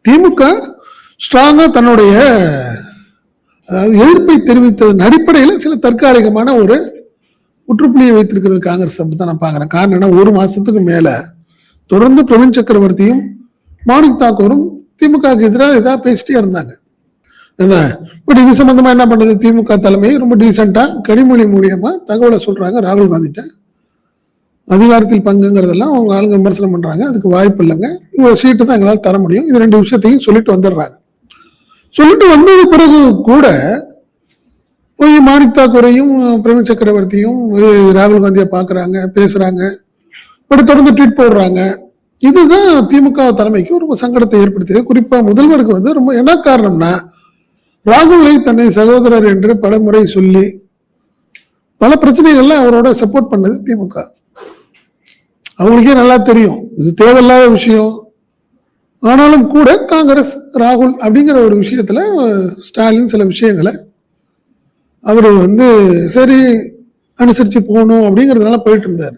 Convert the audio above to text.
திமுக ஸ்ட்ராங்கா தன்னுடைய எதிர்ப்பை தெரிவித்ததன் அடிப்படையில் சில தற்காலிகமான ஒரு முற்றுப்புள்ளியை வைத்திருக்கிறது காங்கிரஸ். அப்படித்தான் நான் பாக்குறேன். காரணம் என்ன, ஒரு மாசத்துக்கு மேல தொடர்ந்து பிரவீன் சக்கரவர்த்தியும் மாணிக் தாக்கூரும் திமுகவுக்கு எதிராக ஏதாவது பேசிட்டே இருந்தாங்க. என்ன பட் இது சம்பந்தமா என்ன பண்ணது, திமுக தலைமை ரொம்ப டீசெண்டா கனிமொழி மூலியமா தகவலை சொல்றாங்க. ராகுல் காந்திட்ட அதிகாரத்தில் பங்குங்கிறதெல்லாம் அவங்க ஆளுங்க விமர்சனம் பண்றாங்க. அதுக்கு வாய்ப்பு இல்லைங்க, இவ்வளவு சீட்டு தான் எங்களால் தர முடியும், இது ரெண்டு விஷயத்தையும் சொல்லிட்டு வந்துடுறாங்க. சொல்லிட்டு வந்தது பிறகு கூட போய் மாணிக் தாக்கூரையும் பிரவீன் சக்கரவர்த்தியும் ராகுல் காந்தியை பாக்குறாங்க, பேசுறாங்க, இப்படி தொடர்ந்து ட்வீட் போடுறாங்க. இதுதான் திமுக தலைமைக்கு ரொம்ப சங்கடத்தை ஏற்படுத்தியது. குறிப்பா முதல்வருக்கு வந்து ரொம்ப என்ன காரணம்னா, ராகுலை தன்னை சகோதரர் என்று பல முறை சொல்லி பல பிரச்சனைகள்ல அவரோட சப்போர்ட் பண்ணது திமுக. அவங்களுக்கே நல்லா தெரியும் இது தேவையில்லாத விஷயம். ஆனாலும் கூட காங்கிரஸ் ராகுல் அப்படிங்கிற ஒரு விஷயத்துல ஸ்டாலின் சில விஷயங்களை அவரு வந்து சரி அனுசரிச்சு போகணும் அப்படிங்கிறதுனால போயிட்டு இருந்தாரு.